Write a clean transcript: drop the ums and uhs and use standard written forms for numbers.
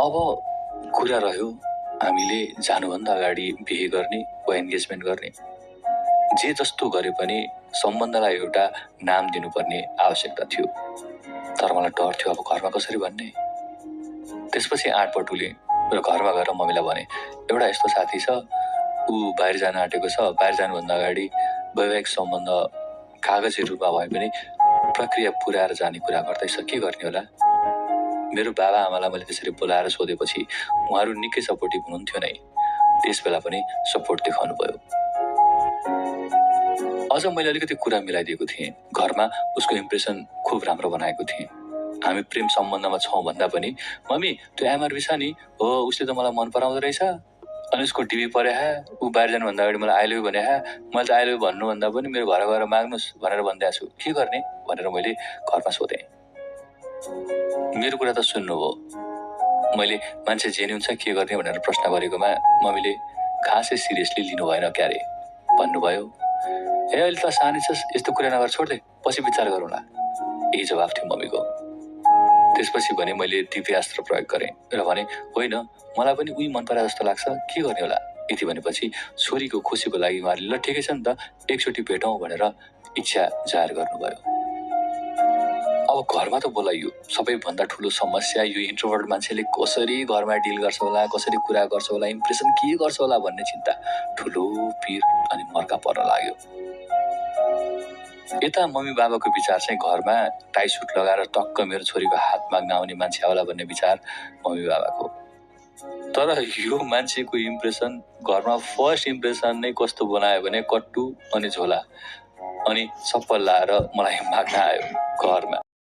अब कुरा रह्यो हामीले जानुभन्दा अगाडि बिहे गर्ने वा एन्गेजमेन्ट गर्ने। जे जस्तो गरे पनि सम्बन्धलाई एउटा नाम दिनुपर्ने आवश्यकता थियो। तर मलाई डर थियो अब घरमा कसरी भन्ने। त्यसपछि आँट बटुले र घरमा गएर मम्मीलाई भने, एउटा यस्तो साथी छ, ऊ बाहिर जान आँटेको छ, बाहिर जानुभन्दा अगाडि वैवाहिक सम्बन्ध कागजी रूपमा भए पनि प्रक्रिया पुर्याएर जाने कुरा गर्दैछ, के गर्ने होला। मेरो बाबा आमालाई मैले त्यसरी बोलाएर सोधेपछि उहाँहरू निकै सपोर्टिभ हुनुहुन्थ्यो नै। त्यस बेला पनि सपोर्ट देखाउनु भयो। अझ मैले अलिकति कुरा मिलाइदिएको थिएँ। घरमा उसको इम्प्रेसन खुब राम्रो बनाएको थिएँ। हामी प्रेम सम्बन्धमा छौँ भन्दा पनि, मम्मी त्यो एमआरबी छ नि, हो उसले त मलाई मन पराउँदो रहेछ, अनि उसको डिबी परे ऊ बाहिर जानुभन्दा अगाडि मलाई आई लभ यू भने मैले त आई लभ यू भन्नुभन्दा पनि मेरो घर गएर माग्नुहोस् भनेर भनिदिएको छु, के गर्ने भनेर मैले घरमा सोधेँ। मेरो कुरा त सुन्नुभयो। मैले मान्छे जेन्युन छ के गर्ने भनेर प्रश्न गरेकोमा मम्मीले खासै सिरियसली लिनु भएन क्यारे भन्नुभयो। ए अहिले त सानै छस्, यस्तो कुरा नगर, छोड्दे, पछि विचार गरौँला, यही जवाफ थियो मम्मीको। त्यसपछि भने मैले दिव्यास्त्र प्रयोग गरेँ र भने, होइन मलाई पनि उही मन परा जस्तो लाग्छ, के गर्ने होला। यति भनेपछि छोरीको खुसीको लागि उहाँले ल ठिकै छ नि त, एकचोटि भेटौँ भनेर इच्छा जाहेर गर्नुभयो। अब घरमा त बोलाइयो। सबैभन्दा ठुलो समस्या यो इन्ट्रोभर्ट मान्छेले कसरी घरमा डिल गर्छ होला, कसरी कुरा गर्छ होला, इम्प्रेसन के गर्छ होला भन्ने चिन्ता, ठुलो पीर अनि मर्का पर्न लाग्यो। यता मम्मी बाबाको विचार चाहिँ घरमा टाई सुट लगाएर टक्क मेरो छोरीको हात माग्न आउने मान्छे होला भन्ने विचार मम्मी बाबाको। तर यो मान्छेको इम्प्रेसन घरमा फर्स्ट इम्प्रेसन नै कस्तो बनायो भने कट्टु अनि झोला अनि चप्पल लाएर मलाई माग्न आयो घरमा।